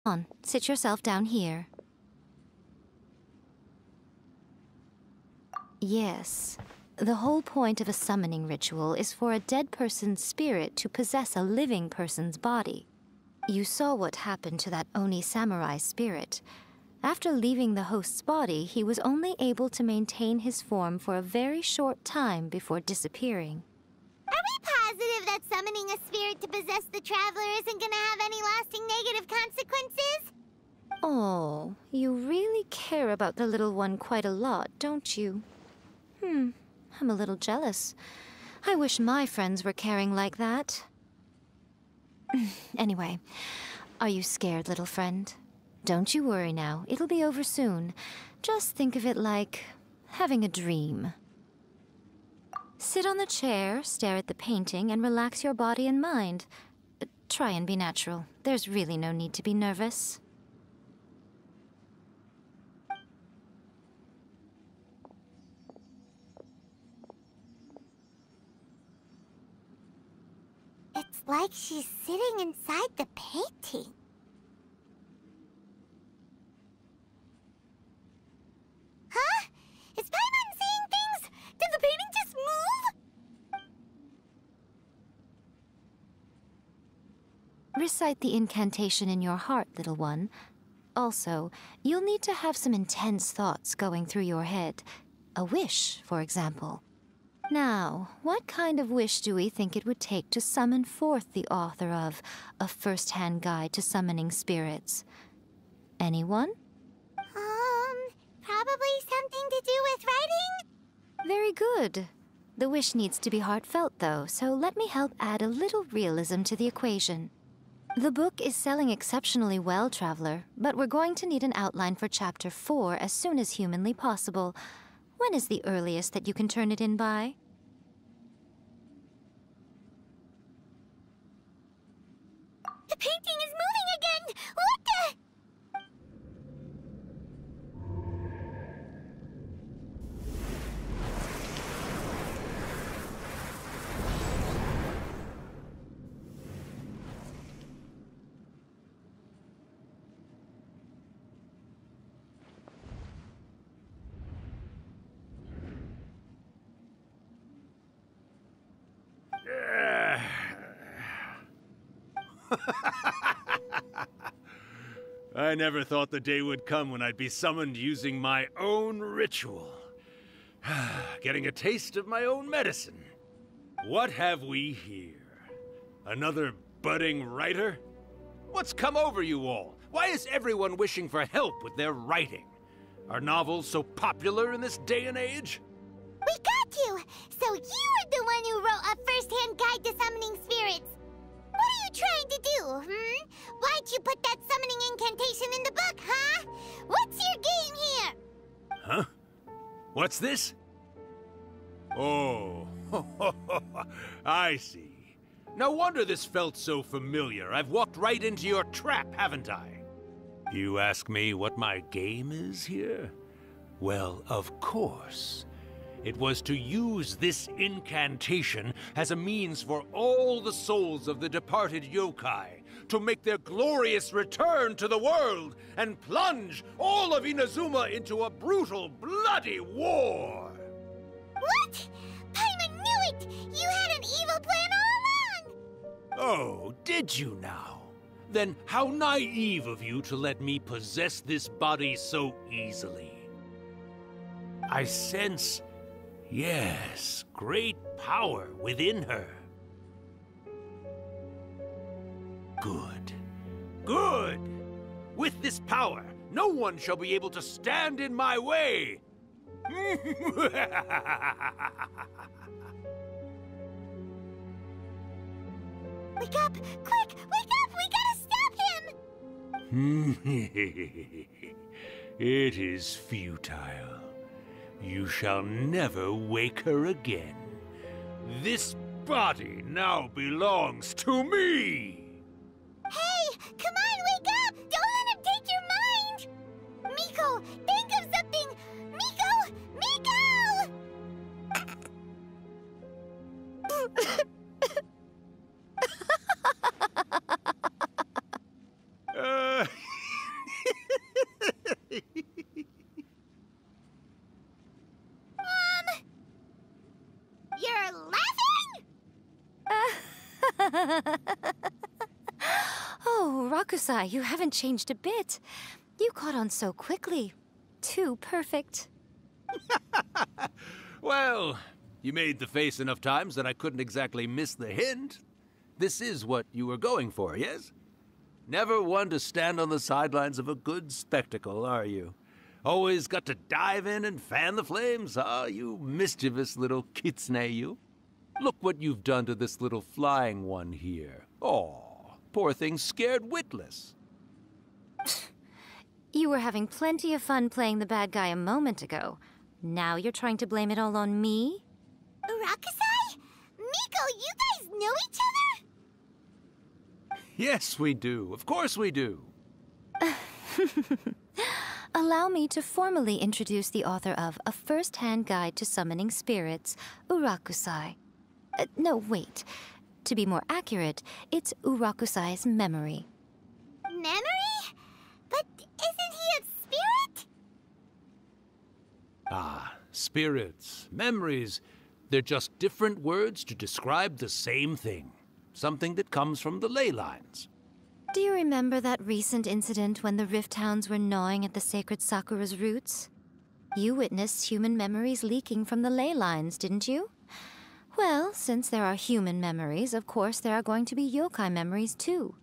On, sit yourself down here. Yes. The whole point of a summoning ritual is for a dead person's spirit to possess a living person's body. You saw what happened to that Oni samurai spirit. After leaving the host's body, he was only able to maintain his form for a very short time before disappearing. Are we positive that summoning a spirit to possess the traveler isn't gonna have any lasting negative consequences? Oh, you really care about the little one quite a lot, don't you? I'm a little jealous. I wish my friends were caring like that. Anyway, are you scared, little friend? Don't you worry now, it'll be over soon. Just think of it like having a dream. Sit on the chair, stare at the painting, and relax your body and mind. Try and be natural. There's really no need to be nervous. It's like she's sitting inside the painting. Huh? Is Paimon seeing things? Did the painting just move? Recite the incantation in your heart, little one. Also, you'll need to have some intense thoughts going through your head. A wish, for example. Now, what kind of wish do we think it would take to summon forth the author of A First-Hand Guide to Summoning Spirits? Anyone? Probably something to do with writing? Very good. The wish needs to be heartfelt, though, so let me help add a little realism to the equation. The book is selling exceptionally well, Traveler, but we're going to need an outline for Chapter 4 as soon as humanly possible. When is the earliest that you can turn it in by? The painting is moving again! What the? I never thought the day would come when I'd be summoned using my own ritual. Getting a taste of my own medicine. What have we here? Another budding writer? What's come over you all? Why is everyone wishing for help with their writing? Are novels so popular in this day and age? We got you! So you were the one who wrote A First-Hand Guide to Summoning Spirits! What are you trying to do, Why'd you put that summoning incantation in the book, huh? What's your game here? Huh? What's this? Oh, I see. No wonder this felt so familiar. I've walked right into your trap, haven't I? You ask me what my game is here? Well, of course. It was to use this incantation as a means for all the souls of the departed yokai to make their glorious return to the world and plunge all of Inazuma into a brutal, bloody war! What? Paimon knew it! You had an evil plan all along! Oh, did you now? Then how naive of you to let me possess this body so easily. I sense... yes, great power within her. Good. Good! With this power, no one shall be able to stand in my way! Wake up! Quick! Wake up! We gotta stop him! It is futile. You shall never wake her again. This body now belongs to me! Hey! Come on, wake up! Don't let him take your mind! Miko, think of something! Miko! Miko! Urakusai, you haven't changed a bit. You caught on so quickly. Too perfect. Well, you made the face enough times that I couldn't exactly miss the hint. This is what you were going for, yes? Never one to stand on the sidelines of a good spectacle, are you? Always got to dive in and fan the flames, huh? You mischievous little kitsune, you. Look what you've done to this little flying one here. Oh, poor thing scared witless. You were having plenty of fun playing the bad guy a moment ago. Now you're trying to blame it all on me? Urakusai? Miko, you guys know each other? Yes, we do. Of course we do. Allow me to formally introduce the author of A First-Hand Guide to Summoning Spirits, Urakusai. No, wait. To be more accurate, it's Urakusai's memory. Memory? But isn't he a spirit? Ah, spirits, memories. They're just different words to describe the same thing. Something that comes from the ley lines. Do you remember that recent incident when the Rift Hounds were gnawing at the sacred Sakura's roots? You witnessed human memories leaking from the ley lines, didn't you? Well, since there are human memories, of course there are going to be yokai memories too.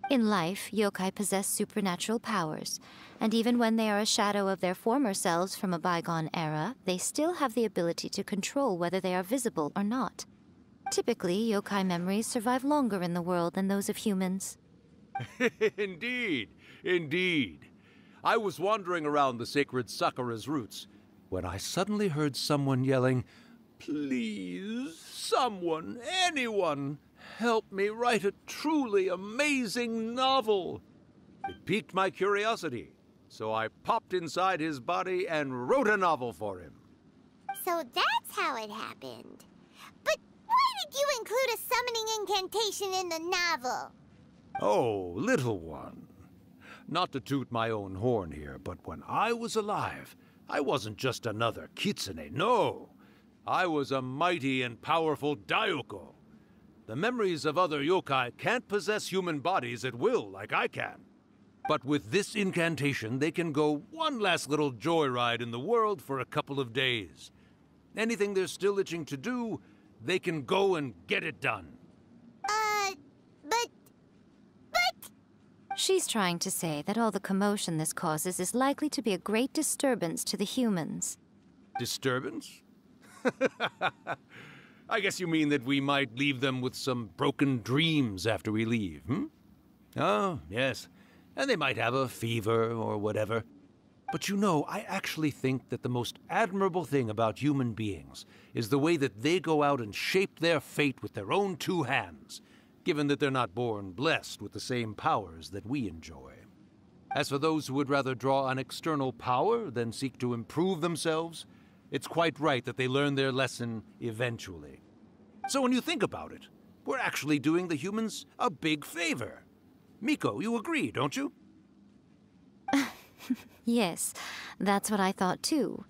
In life, yokai possess supernatural powers, and even when they are a shadow of their former selves from a bygone era, they still have the ability to control whether they are visible or not. Typically, yokai memories survive longer in the world than those of humans. Indeed, indeed. I was wandering around the sacred Sakura's roots when I suddenly heard someone yelling, "Please, someone, anyone, help me write a truly amazing novel." It piqued my curiosity, so I popped inside his body and wrote a novel for him. So that's how it happened. But why did you include a summoning incantation in the novel? Oh, little one. Not to toot my own horn here, but when I was alive, I wasn't just another kitsune, no. I was a mighty and powerful Daioko. The memories of other yokai can't possess human bodies at will like I can. But with this incantation, they can go one last little joyride in the world for a couple of days. Anything they're still itching to do, they can go and get it done. But... She's trying to say that all the commotion this causes is likely to be a great disturbance to the humans. Disturbance? I guess you mean that we might leave them with some broken dreams after we leave, hmm? Oh, yes. And they might have a fever or whatever. But you know, I actually think that the most admirable thing about human beings is the way that they go out and shape their fate with their own two hands, given that they're not born blessed with the same powers that we enjoy. As for those who would rather draw on external power than seek to improve themselves, it's quite right that they learn their lesson eventually. So when you think about it, we're actually doing the humans a big favor. Miko, you agree, don't you? Yes, that's what I thought too.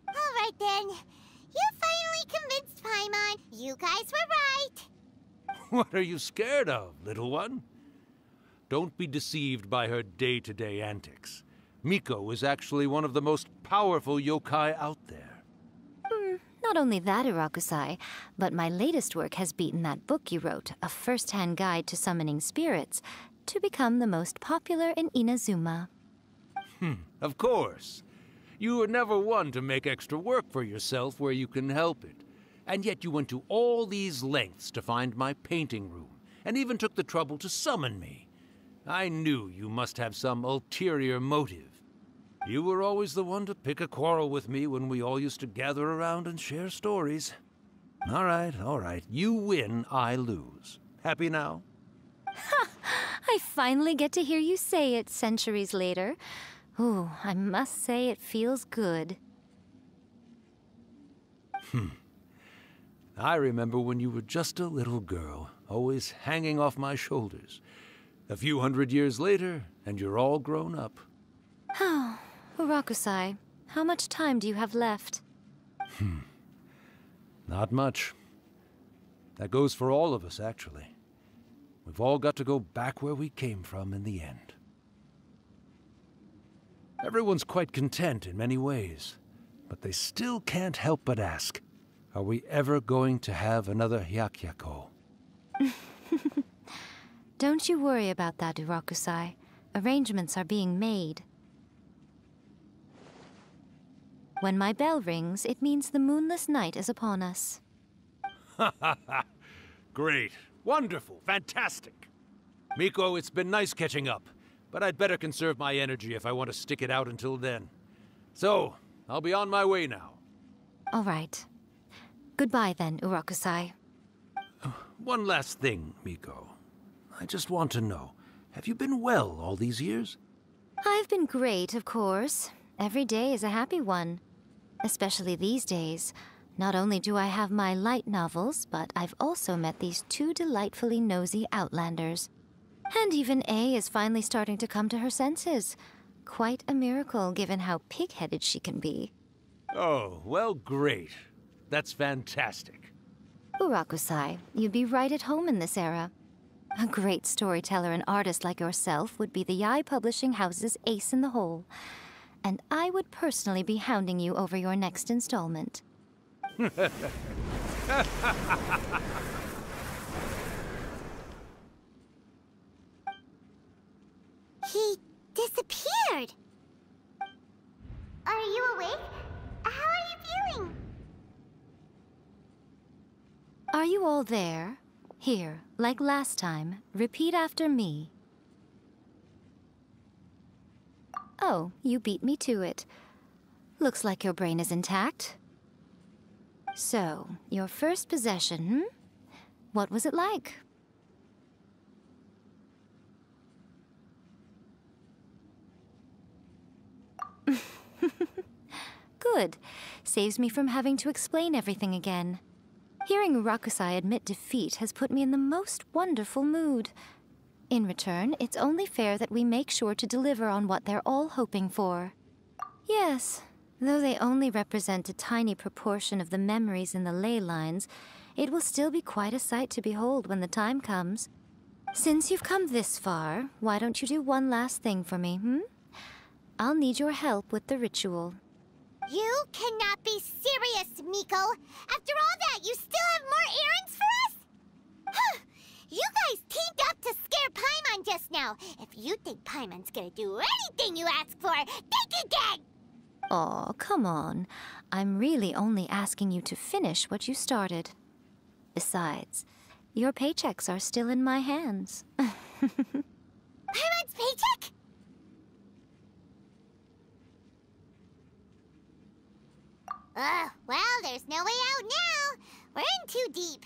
All right then. You finally convinced Paimon. You guys were right. What are you scared of, little one? Don't be deceived by her day-to-day antics. Miko is actually one of the most powerful yokai out there. Not only that, Urakusai, but my latest work has beaten that book you wrote, A First-Hand Guide to Summoning Spirits, to become the most popular in Inazuma. Of course. You were never one to make extra work for yourself where you can help it. And yet you went to all these lengths to find my painting room, and even took the trouble to summon me. I knew you must have some ulterior motive. You were always the one to pick a quarrel with me when we all used to gather around and share stories. All right. You win, I lose. Happy now? I finally get to hear you say it centuries later. Ooh, I must say it feels good. I remember when you were just a little girl, always hanging off my shoulders. A few hundred years later, and you're all grown up. Oh, Urakusai, how much time do you have left? Not much. That goes for all of us, actually. We've all got to go back where we came from in the end. Everyone's quite content in many ways, but they still can't help but ask, are we ever going to have another Hyakyako? Don't you worry about that, Urakusai. Arrangements are being made. When my bell rings, it means the moonless night is upon us. Ha ha ha! Great. Wonderful. Fantastic. Miko, it's been nice catching up, but I'd better conserve my energy if I want to stick it out until then. So, I'll be on my way now. All right. Goodbye then, Urakusai. One last thing, Miko. I just want to know, have you been well all these years? I've been great, of course. Every day is a happy one. Especially these days. Not only do I have my light novels, but I've also met these two delightfully nosy outlanders. And even A is finally starting to come to her senses. Quite a miracle, given how pig-headed she can be. Oh, well, great. That's fantastic. Urakusai, you'd be right at home in this era. A great storyteller and artist like yourself would be the Yae Publishing House's ace in the hole. And I would personally be hounding you over your next installment. He disappeared. Are you awake? How are you feeling? Are you all there? Here, like last time, repeat after me. Oh, you beat me to it. Looks like your brain is intact. So, your first possession, What was it like? Good. Saves me from having to explain everything again. Hearing Urakusai admit defeat has put me in the most wonderful mood. In return, it's only fair that we make sure to deliver on what they're all hoping for. Yes, though they only represent a tiny proportion of the memories in the ley lines, it will still be quite a sight to behold when the time comes. Since you've come this far, why don't you do one last thing for me, I'll need your help with the ritual. You cannot be serious, Miko! After all that, you still have more errands for us? Huh! You guys teamed up to scare Paimon just now. If you think Paimon's gonna do anything you ask for, think again! Aw, come on. I'm really only asking you to finish what you started. Besides, your paychecks are still in my hands. Paimon's paycheck? Well, there's no way out now. We're in too deep.